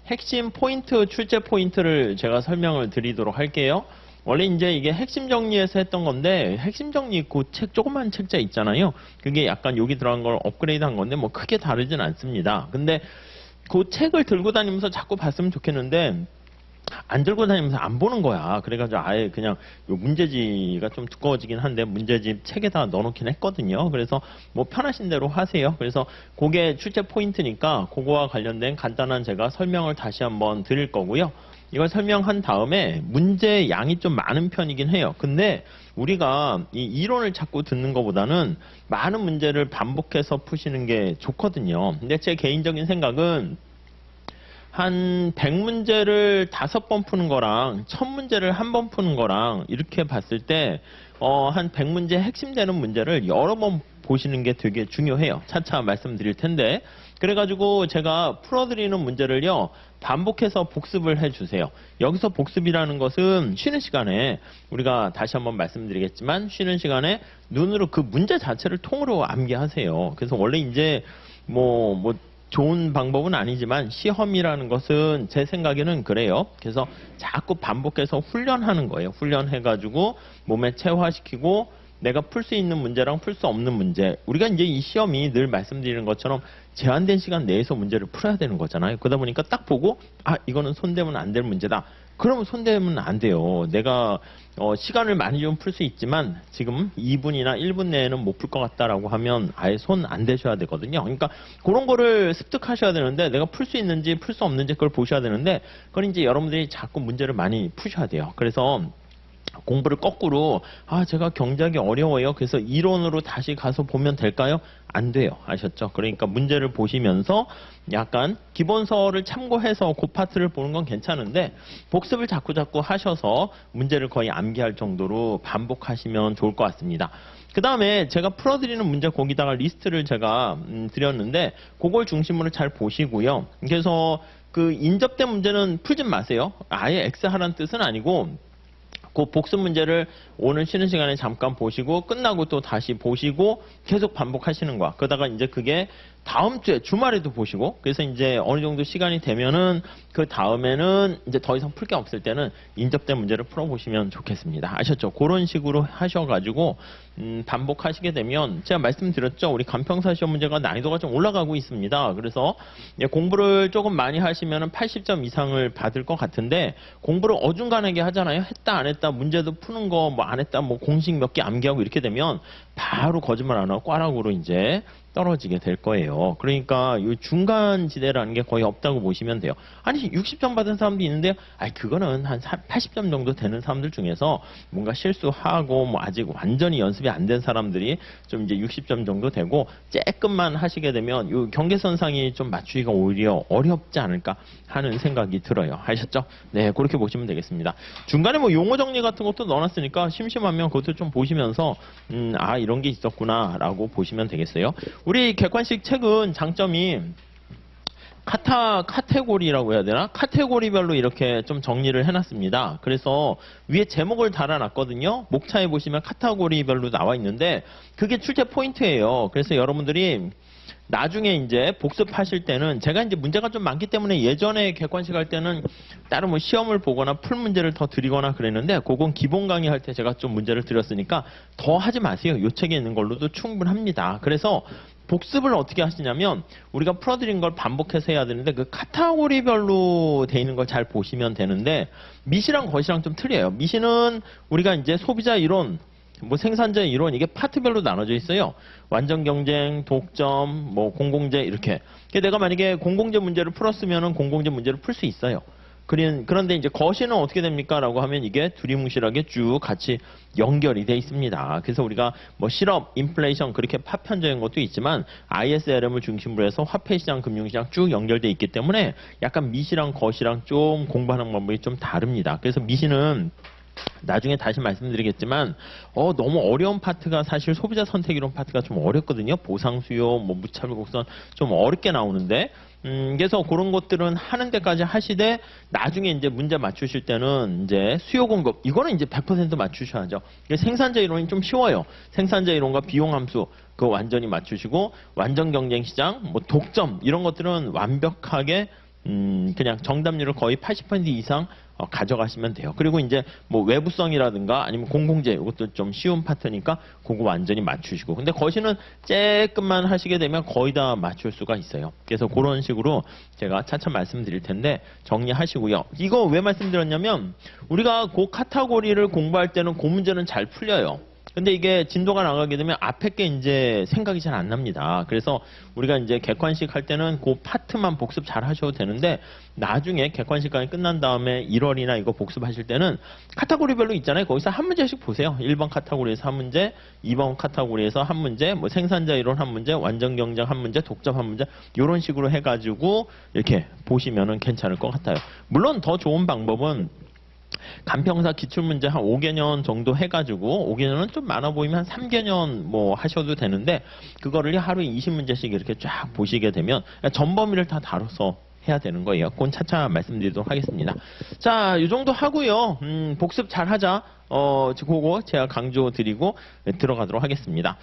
핵심 포인트, 출제 포인트를 제가 설명을 드리도록 할게요. 원래 이제 이게 핵심 정리에서 했던 건데, 핵심 정리 그 책, 조그만 책자 있잖아요. 그게 약간 여기 들어간 걸 업그레이드 한 건데, 뭐 크게 다르진 않습니다. 근데 그 책을 들고 다니면서 자꾸 봤으면 좋겠는데, 안 들고 다니면서 안 보는 거야. 그래가지고 아예 그냥 요 문제지가 좀 두꺼워지긴 한데 문제집 책에다 넣어놓긴 했거든요. 그래서 뭐 편하신 대로 하세요. 그래서 그게 출제 포인트니까 그거와 관련된 간단한 제가 설명을 다시 한번 드릴 거고요. 이걸 설명한 다음에 문제 양이 좀 많은 편이긴 해요. 근데 우리가 이 이론을 자꾸 듣는 것보다는 많은 문제를 반복해서 푸시는 게 좋거든요. 근데 제 개인적인 생각은 한 100문제를 5번 푸는 거랑 1000문제를 한 번 푸는 거랑 이렇게 봤을 때 한 100문제 핵심되는 문제를 여러 번 보시는 게 되게 중요해요. 차차 말씀드릴 텐데. 그래가지고 제가 풀어드리는 문제를요, 반복해서 복습을 해주세요. 여기서 복습이라는 것은 쉬는 시간에, 우리가 다시 한번 말씀드리겠지만, 쉬는 시간에 눈으로 그 문제 자체를 통으로 암기하세요. 그래서 원래 이제 좋은 방법은 아니지만 시험이라는 것은 제 생각에는 그래요. 그래서 자꾸 반복해서 훈련하는 거예요. 훈련해가지고 몸에 체화시키고 내가 풀 수 있는 문제랑 풀 수 없는 문제. 우리가 이제 이 시험이 늘 말씀드리는 것처럼 제한된 시간 내에서 문제를 풀어야 되는 거잖아요. 그러다 보니까 딱 보고 이거는 손대면 안 될 문제다. 그러면 손대면 안 돼요. 내가 시간을 많이 좀 풀 수 있지만 지금 2분이나 1분 내에는 못 풀 것 같다라고 하면 아예 손 안 대셔야 되거든요. 그러니까 그런 거를 습득하셔야 되는데 내가 풀 수 있는지 풀 수 없는지 그걸 보셔야 되는데 그걸 이제 여러분들이 자꾸 문제를 많이 푸셔야 돼요. 그래서 공부를 거꾸로 제가 경제학이 어려워요. 그래서 이론으로 다시 가서 보면 될까요? 안 돼요. 아셨죠? 그러니까 문제를 보시면서 약간 기본서를 참고해서 그 파트를 보는 건 괜찮은데 복습을 자꾸 하셔서 문제를 거의 암기할 정도로 반복하시면 좋을 것 같습니다. 그 다음에 제가 풀어드리는 문제 거기다가 리스트를 제가 드렸는데 그걸 중심으로 잘 보시고요. 그래서 그 인접된 문제는 풀진 마세요. 아예 X 하라는 뜻은 아니고 그 복습 문제를 오늘 쉬는 시간에 잠깐 보시고 끝나고 또 다시 보시고 계속 반복하시는 거야. 그러다가 이제 그게 다음 주에 주말에도 보시고 그래서 이제 어느 정도 시간이 되면은 그 다음에는 이제 더 이상 풀 게 없을 때는 인접된 문제를 풀어보시면 좋겠습니다. 아셨죠? 그런 식으로 하셔가지고 반복하시게 되면 제가 말씀드렸죠. 우리 간평사 시험 문제가 난이도가 좀 올라가고 있습니다. 그래서 공부를 조금 많이 하시면은 80점 이상을 받을 것 같은데 공부를 어중간하게 하잖아요. 했다 안 했다 문제도 푸는 거 뭐 안 했다 뭐 공식 몇 개 암기하고 이렇게 되면 바로 거짓말 안 하고 꽈락으로 이제 떨어지게 될 거예요. 그러니까 이 중간 지대라는 게 거의 없다고 보시면 돼요. 아니 60점 받은 사람도 있는데 그거는 한 80점 정도 되는 사람들 중에서 뭔가 실수하고 뭐 아직 완전히 연습이 안 된 사람들이 좀 이제 60점 정도 되고 조금만 하시게 되면 이 경계선상이 좀 맞추기가 오히려 어렵지 않을까 하는 생각이 들어요. 아셨죠? 네, 그렇게 보시면 되겠습니다. 중간에 뭐 용어 정리 같은 것도 넣어놨으니까 심심하면 그것도 좀 보시면서 이런 게 있었구나 라고 보시면 되겠어요. 우리 객관식 책은 장점이 카테고리라고 해야 되나? 카테고리별로 이렇게 좀 정리를 해놨습니다. 그래서 위에 제목을 달아놨거든요. 목차에 보시면 카테고리별로 나와 있는데 그게 출제 포인트예요. 그래서 여러분들이 나중에 이제 복습하실 때는 제가 이제 문제가 좀 많기 때문에 예전에 객관식 할 때는 따로 뭐 시험을 보거나 풀 문제를 더 드리거나 그랬는데 그건 기본 강의 할 때 제가 좀 문제를 드렸으니까 더 하지 마세요. 요 책에 있는 걸로도 충분합니다. 그래서 복습을 어떻게 하시냐면 우리가 풀어드린 걸 반복해서 해야 되는데 그 카테고리별로 돼 있는 걸 잘 보시면 되는데 미시랑 것이랑 좀 틀려요. 미시는 우리가 이제 소비자 이론 뭐 생산자 이론 이게 파트별로 나눠져 있어요. 완전 경쟁, 독점, 뭐 공공재 이렇게. 내가 만약에 공공재 문제를 풀었으면은 공공재 문제를 풀 수 있어요. 그런데 이제 거시는 어떻게 됩니까? 라고 하면 이게 두리뭉실하게 쭉 같이 연결이 돼 있습니다. 그래서 우리가 뭐 실업, 인플레이션 그렇게 파편적인 것도 있지만 ISLM을 중심으로 해서 화폐시장, 금융시장 쭉 연결돼 있기 때문에 약간 미시랑 거시랑 좀 공부하는 방법이 좀 다릅니다. 그래서 미시는 나중에 다시 말씀드리겠지만 너무 어려운 파트가 사실 소비자 선택이론 파트가 좀 어렵거든요. 보상 수요, 뭐 무차별 곡선 좀 어렵게 나오는데 그래서 그런 것들은 하는 데까지 하시되 나중에 이제 문제 맞추실 때는 이제 수요 공급 이거는 이제 100% 맞추셔야죠. 생산자 이론이 좀 쉬워요. 생산자 이론과 비용 함수 그거 완전히 맞추시고 완전 경쟁 시장, 뭐 독점 이런 것들은 완벽하게 그냥 정답률을 거의 80% 이상 가져가시면 돼요. 그리고 이제 뭐 외부성이라든가 아니면 공공재 이것도 좀 쉬운 파트니까 그거 완전히 맞추시고. 근데 거시는 조금만 하시게 되면 거의 다 맞출 수가 있어요. 그래서 그런 식으로 제가 차차 말씀드릴 텐데 정리하시고요. 이거 왜 말씀드렸냐면 우리가 그 카테고리를 공부할 때는 그 문제는 잘 풀려요. 근데 이게 진도가 나가게 되면 앞에 게 이제 생각이 잘 안 납니다. 그래서 우리가 이제 객관식 할 때는 그 파트만 복습 잘 하셔도 되는데 나중에 객관식까지 끝난 다음에 1월이나 이거 복습하실 때는 카테고리별로 있잖아요. 거기서 한 문제씩 보세요. 1번 카테고리에서 한 문제, 2번 카테고리에서 한 문제, 뭐 생산자 이론 한 문제, 완전 경쟁 한 문제, 독점 한 문제 이런 식으로 해가지고 이렇게 보시면은 괜찮을 것 같아요. 물론 더 좋은 방법은 간평사 기출문제 한 5개년 정도 해가지고 5개년은 좀 많아 보이면 한 3개년 뭐 하셔도 되는데 그거를 하루에 20문제씩 이렇게 쫙 보시게 되면 전 범위를 다 다뤄서 해야 되는 거예요. 그건 차차 말씀드리도록 하겠습니다. 자, 이 정도 하고요. 복습 잘 하자. 그거 제가 강조 드리고 들어가도록 하겠습니다.